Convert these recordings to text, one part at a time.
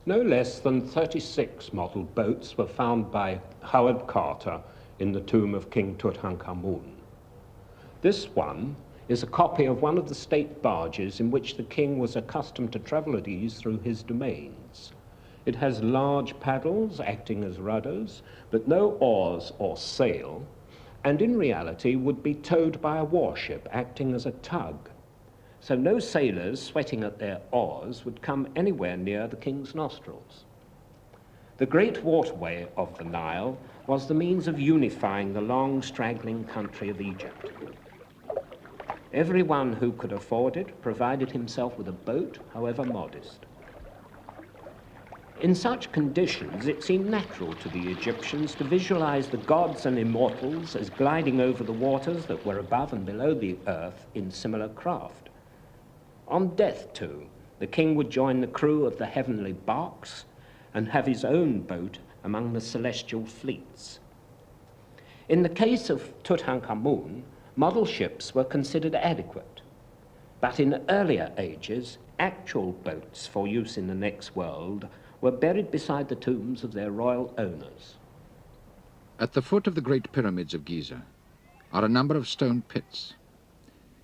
No less than 36 model boats were found by Howard Carter in the tomb of King Tutankhamun. This one is a copy of one of the state barges in which the king was accustomed to travel at ease through his domains. It has large paddles acting as rudders, but no oars or sail, and in reality would be towed by a warship acting as a tug. So no sailors sweating at their oars would come anywhere near the king's nostrils. The great waterway of the Nile was the means of unifying the long, straggling country of Egypt. Everyone who could afford it provided himself with a boat, however modest. In such conditions, it seemed natural to the Egyptians to visualize the gods and immortals as gliding over the waters that were above and below the earth in similar craft. On death, too, the king would join the crew of the heavenly barks and have his own boat among the celestial fleets. In the case of Tutankhamun, model ships were considered adequate, but in earlier ages, actual boats for use in the next world were buried beside the tombs of their royal owners. At the foot of the Great Pyramids of Gizeh are a number of stone pits.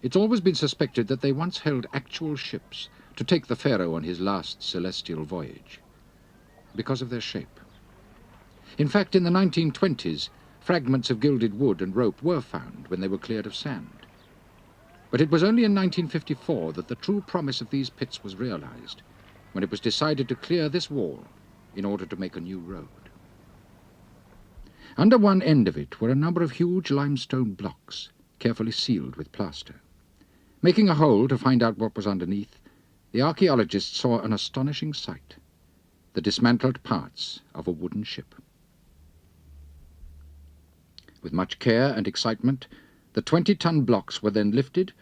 It's always been suspected that they once held actual ships to take the pharaoh on his last celestial voyage, because of their shape. In fact, in the 1920s, fragments of gilded wood and rope were found when they were cleared of sand. But it was only in 1954 that the true promise of these pits was realized, when it was decided to clear this wall in order to make a new road. Under one end of it were a number of huge limestone blocks, carefully sealed with plaster. Making a hole to find out what was underneath, the archaeologists saw an astonishing sight: the dismantled parts of a wooden ship. With much care and excitement, the 20-ton blocks were then lifted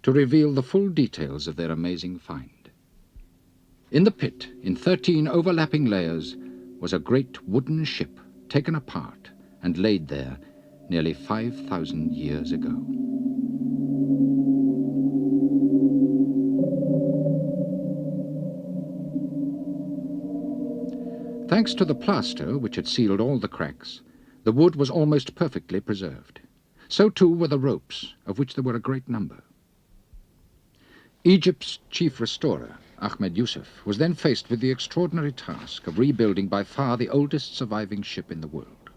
to reveal the full details of their amazing find. In the pit, in 13 overlapping layers, was a great wooden ship taken apart and laid there nearly 5,000 years ago. Thanks to the plaster, which had sealed all the cracks, the wood was almost perfectly preserved. So too were the ropes, of which there were a great number. Egypt's chief restorer, Ahmed Yusuf, was then faced with the extraordinary task of rebuilding by far the oldest surviving ship in the world.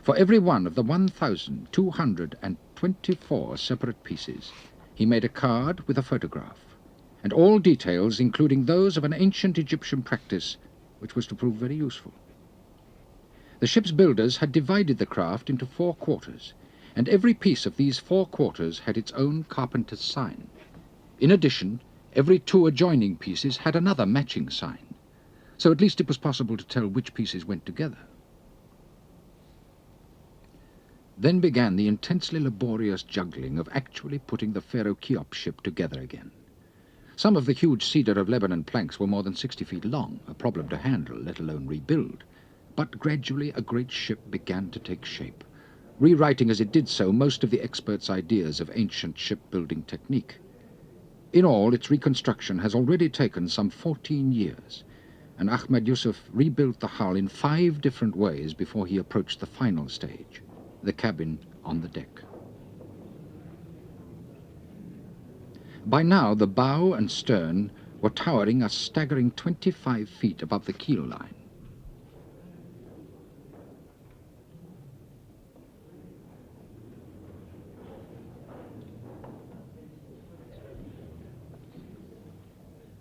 For every one of the 1,224 separate pieces, he made a card with a photograph, and all details, including those of an ancient Egyptian practice, which was to prove very useful. The ship's builders had divided the craft into 4 quarters, and every piece of these 4 quarters had its own carpenter's sign. In addition, every 2 adjoining pieces had another matching sign, so at least it was possible to tell which pieces went together. Then began the intensely laborious juggling of actually putting the Pharaoh Cheops ship together again. Some of the huge cedar of Lebanon planks were more than 60 feet long, a problem to handle, let alone rebuild. But gradually a great ship began to take shape, rewriting as it did so most of the experts' ideas of ancient shipbuilding technique. In all, its reconstruction has already taken some 14 years, and Ahmed Yusuf rebuilt the hull in 5 different ways before he approached the final stage, the cabin on the deck. By now, the bow and stern were towering a staggering 25 feet above the keel line.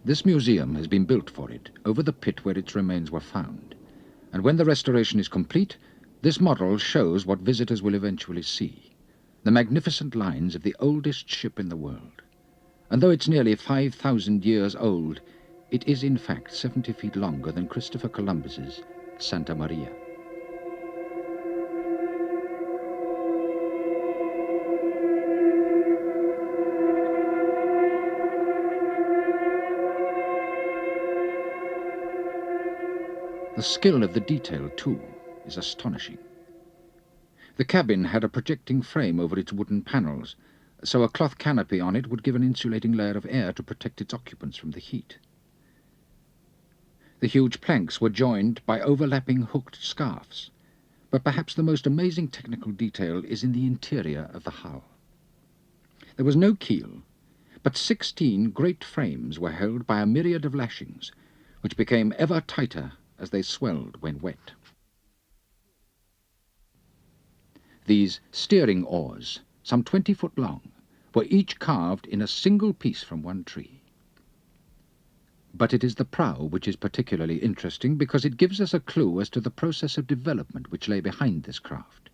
This museum has been built for it, over the pit where its remains were found. And when the restoration is complete, this model shows what visitors will eventually see: the magnificent lines of the oldest ship in the world. And though it's nearly 5,000 years old, it is in fact 70 feet longer than Christopher Columbus's Santa Maria. The skill of the detail, too, is astonishing. The cabin had a projecting frame over its wooden panels, so a cloth canopy on it would give an insulating layer of air to protect its occupants from the heat. The huge planks were joined by overlapping hooked scarfs, but perhaps the most amazing technical detail is in the interior of the hull. There was no keel, but 16 great frames were held by a myriad of lashings, which became ever tighter as they swelled when wet. These steering oars, some 20 foot long, were each carved in a single piece from one tree. But it is the prow which is particularly interesting because it gives us a clue as to the process of development which lay behind this craft.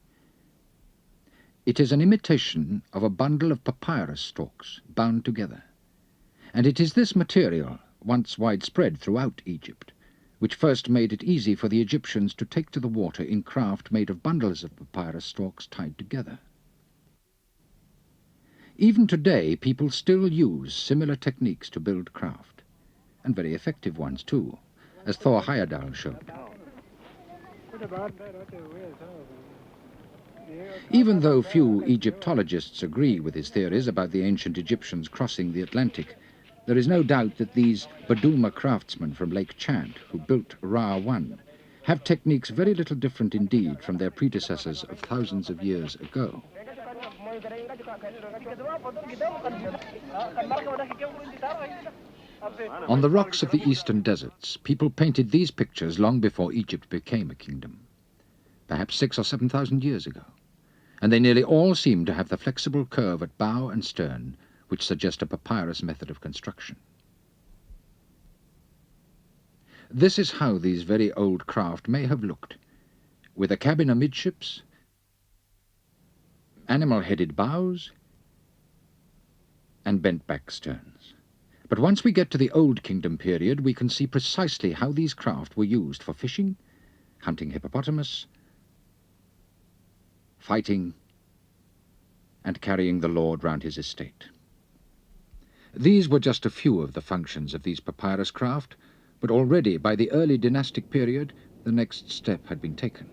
It is an imitation of a bundle of papyrus stalks bound together, and it is this material, once widespread throughout Egypt, which first made it easy for the Egyptians to take to the water in craft made of bundles of papyrus stalks tied together. Even today, people still use similar techniques to build craft, and very effective ones too, as Thor Heyerdahl showed. Even though few Egyptologists agree with his theories about the ancient Egyptians crossing the Atlantic, there is no doubt that these Baduma craftsmen from Lake Chad, who built Ra-1, have techniques very little different indeed from their predecessors of thousands of years ago. On the rocks of the eastern deserts, people painted these pictures long before Egypt became a kingdom, perhaps 6,000 or 7,000 years ago, and they nearly all seem to have the flexible curve at bow and stern which suggest a papyrus method of construction. This is how these very old craft may have looked, with a cabin amidships, animal-headed bows, and bent-back sterns. But once we get to the Old Kingdom period, we can see precisely how these craft were used for fishing, hunting hippopotamus, fighting, and carrying the lord round his estate. These were just a few of the functions of these papyrus craft, but already by the early dynastic period, the next step had been taken.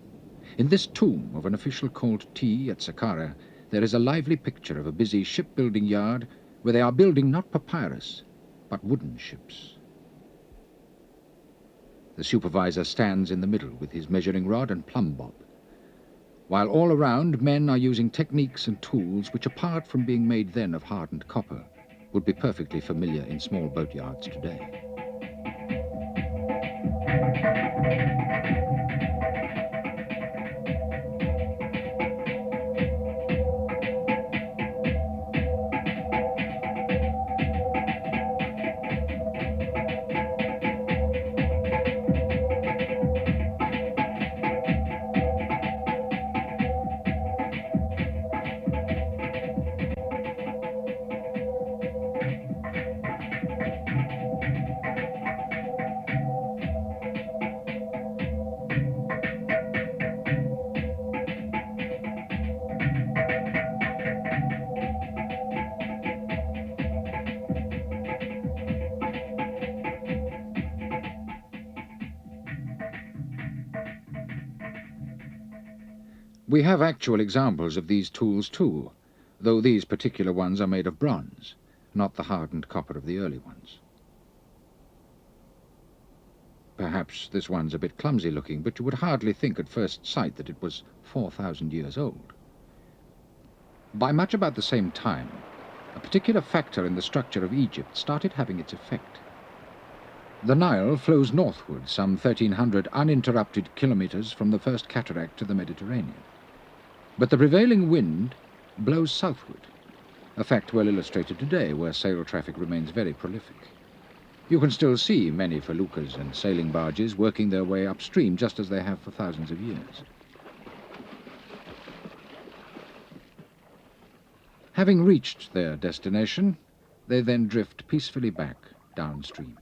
In this tomb of an official called T at Saqqara, there is a lively picture of a busy shipbuilding yard where they are building not papyrus, but wooden ships. The supervisor stands in the middle with his measuring rod and plumb bob, while all around men are using techniques and tools which, apart from being made then of hardened copper, would be perfectly familiar in small boatyards today. We have actual examples of these tools too, though these particular ones are made of bronze, not the hardened copper of the early ones. Perhaps this one's a bit clumsy looking, but you would hardly think at first sight that it was 4,000 years old. By much about the same time, a particular factor in the structure of Egypt started having its effect. The Nile flows northward some 1,300 uninterrupted kilometers from the first cataract to the Mediterranean. But the prevailing wind blows southward, a fact well illustrated today where sail traffic remains very prolific. You can still see many feluccas and sailing barges working their way upstream just as they have for thousands of years. Having reached their destination, they then drift peacefully back downstream.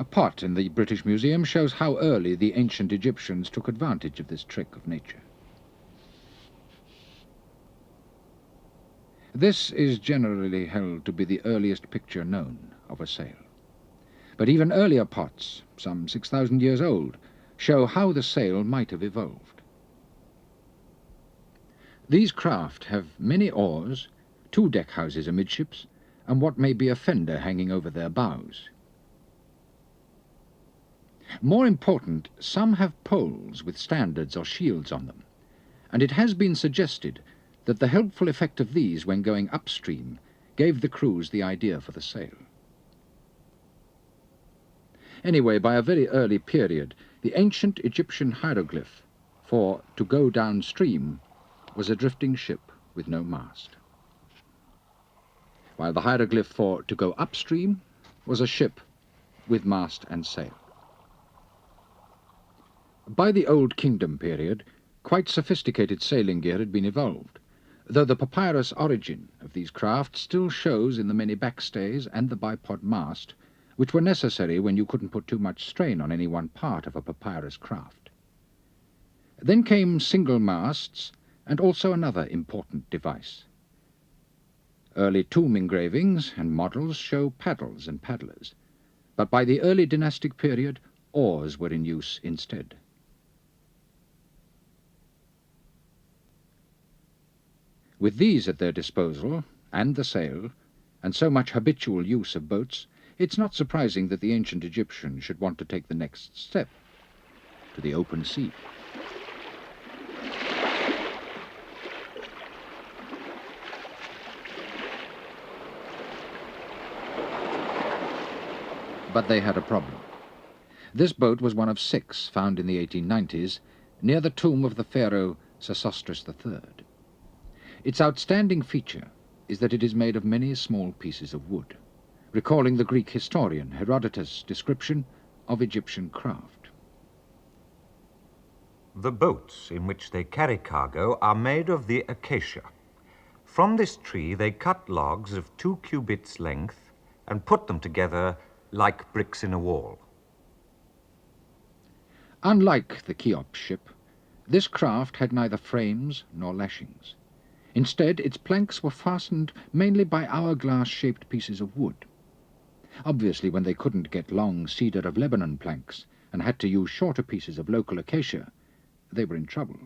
A pot in the British Museum shows how early the ancient Egyptians took advantage of this trick of nature. This is generally held to be the earliest picture known of a sail. But even earlier pots, some 6,000 years old, show how the sail might have evolved. These craft have many oars, 2 deck houses amidships, and what may be a fender hanging over their bows. More important, some have poles with standards or shields on them, and it has been suggested that the helpful effect of these when going upstream gave the crews the idea for the sail. Anyway, by a very early period, the ancient Egyptian hieroglyph for to go downstream was a drifting ship with no mast, while the hieroglyph for to go upstream was a ship with mast and sail. By the Old Kingdom period, quite sophisticated sailing gear had been evolved, though the papyrus origin of these craft still shows in the many backstays and the bipod mast, which were necessary when you couldn't put too much strain on any one part of a papyrus craft. Then came single masts and also another important device. Early tomb engravings and models show paddles and paddlers, but by the early dynastic period, oars were in use instead. With these at their disposal, and the sail, and so much habitual use of boats, it's not surprising that the ancient Egyptians should want to take the next step, to the open sea. But they had a problem. This boat was one of 6 found in the 1890s near the tomb of the pharaoh Sesostris III. Its outstanding feature is that it is made of many small pieces of wood, recalling the Greek historian Herodotus' description of Egyptian craft. The boats in which they carry cargo are made of the acacia. From this tree they cut logs of 2 cubits length and put them together like bricks in a wall. Unlike the Cheops ship, this craft had neither frames nor lashings. Instead, its planks were fastened mainly by hourglass-shaped pieces of wood. Obviously, when they couldn't get long cedar of Lebanon planks and had to use shorter pieces of local acacia, they were in trouble.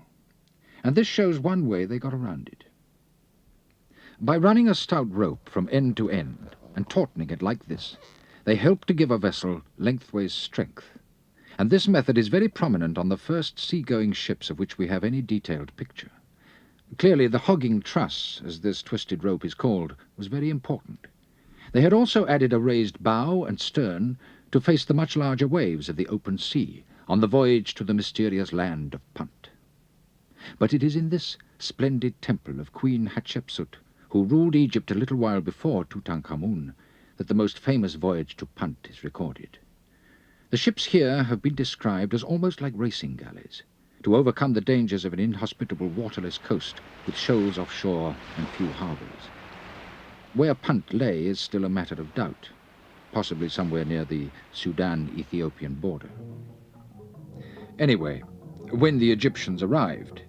And this shows one way they got around it. By running a stout rope from end to end and tautening it like this, they helped to give a vessel lengthways strength. And this method is very prominent on the first sea-going ships of which we have any detailed picture. Clearly, the hogging truss, as this twisted rope is called, was very important. They had also added a raised bow and stern to face the much larger waves of the open sea on the voyage to the mysterious land of Punt. But it is in this splendid temple of Queen Hatshepsut, who ruled Egypt a little while before Tutankhamun, that the most famous voyage to Punt is recorded. The ships here have been described as almost like racing galleys, to overcome the dangers of an inhospitable waterless coast with shoals offshore and few harbours. Where Punt lay is still a matter of doubt, possibly somewhere near the Sudan-Ethiopian border. Anyway, when the Egyptians arrived,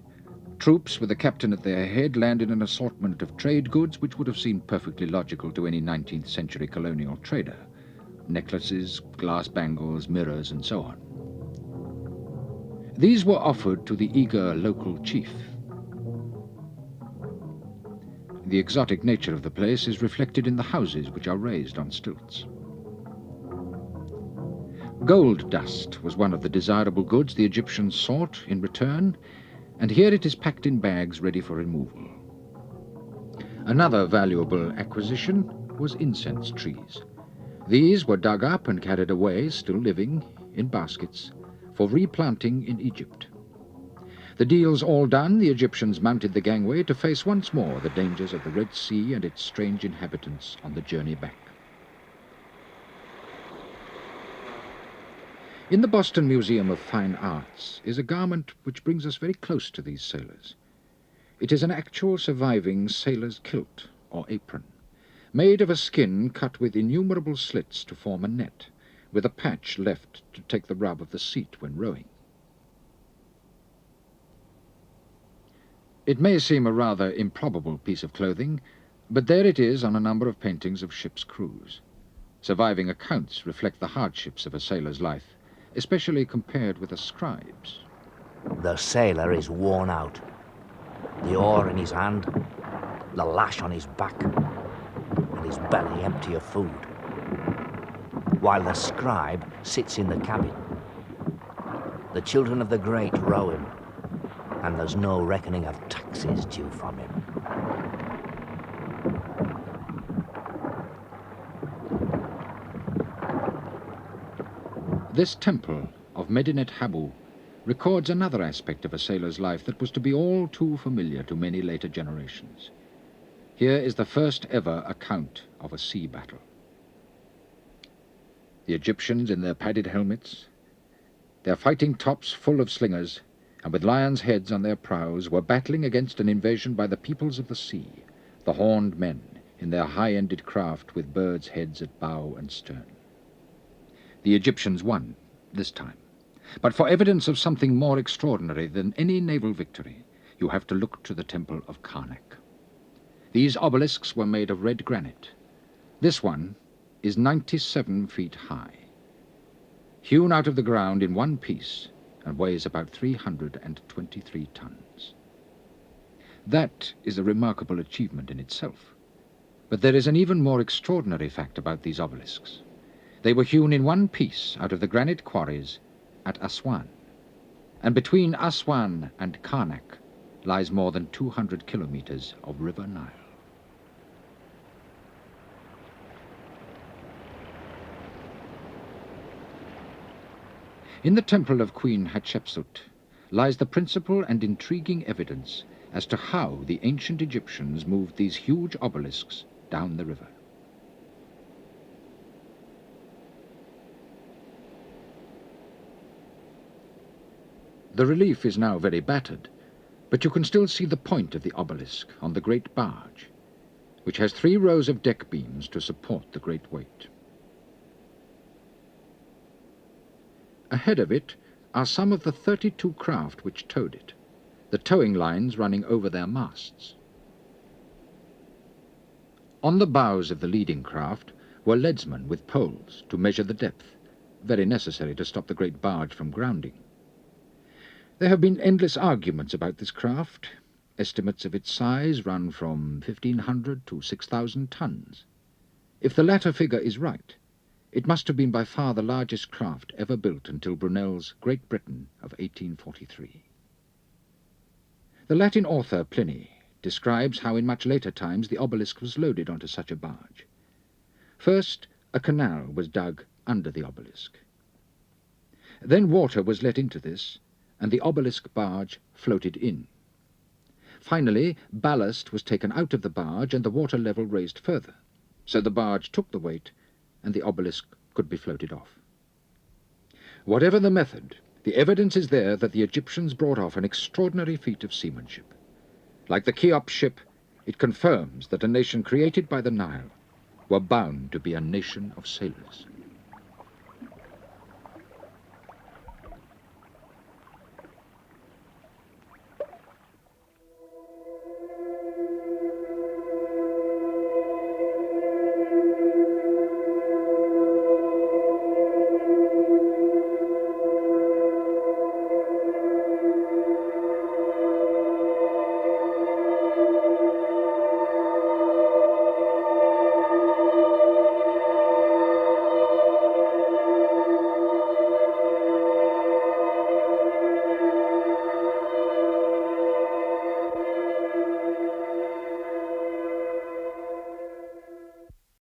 troops with a captain at their head landed an assortment of trade goods which would have seemed perfectly logical to any 19th century colonial trader. Necklaces, glass bangles, mirrors, and so on. These were offered to the eager local chief. The exotic nature of the place is reflected in the houses, which are raised on stilts. Gold dust was one of the desirable goods the Egyptians sought in return, and here it is packed in bags ready for removal. Another valuable acquisition was incense trees. These were dug up and carried away, still living, in baskets, for replanting in Egypt. The deals all done, the Egyptians mounted the gangway to face once more the dangers of the Red Sea and its strange inhabitants on the journey back. In the Boston Museum of Fine Arts is a garment which brings us very close to these sailors. It is an actual surviving sailor's kilt, or apron, made of a skin cut with innumerable slits to form a net, with a patch left to take the rub of the seat when rowing. It may seem a rather improbable piece of clothing, but there it is on a number of paintings of ship's crews. Surviving accounts reflect the hardships of a sailor's life, especially compared with a scribe's. The sailor is worn out. The oar in his hand, the lash on his back, and his belly empty of food, while the scribe sits in the cabin. The children of the great row him, and there's no reckoning of taxes due from him. This temple of Medinet Habu records another aspect of a sailor's life that was to be all too familiar to many later generations. Here is the first ever account of a sea battle. The Egyptians in their padded helmets, their fighting tops full of slingers, and with lions' heads on their prows, were battling against an invasion by the peoples of the sea, the horned men in their high-ended craft with birds' heads at bow and stern. The Egyptians won, this time. But for evidence of something more extraordinary than any naval victory, you have to look to the temple of Karnak. These obelisks were made of red granite. This one is 97 feet high, hewn out of the ground in one piece, and weighs about 323 tons. That is a remarkable achievement in itself. But there is an even more extraordinary fact about these obelisks. They were hewn in one piece out of the granite quarries at Aswan, and between Aswan and Karnak lies more than 200 kilometers of River Nile. In the temple of Queen Hatshepsut lies the principal and intriguing evidence as to how the ancient Egyptians moved these huge obelisks down the river. The relief is now very battered, but you can still see the point of the obelisk on the great barge, which has 3 rows of deck beams to support the great weight. Ahead of it are some of the 32 craft which towed it, the towing lines running over their masts. On the bows of the leading craft were leadsmen with poles to measure the depth, very necessary to stop the great barge from grounding. There have been endless arguments about this craft. Estimates of its size run from 1,500 to 6,000 tons. If the latter figure is right, it must have been by far the largest craft ever built until Brunel's Great Britain of 1843. The Latin author Pliny describes how in much later times the obelisk was loaded onto such a barge. First, a canal was dug under the obelisk. Then water was let into this, and the obelisk barge floated in. Finally, ballast was taken out of the barge and the water level raised further, so the barge took the weight and the obelisk could be floated off. Whatever the method, the evidence is there that the Egyptians brought off an extraordinary feat of seamanship. Like the Cheops ship, it confirms that a nation created by the Nile were bound to be a nation of sailors.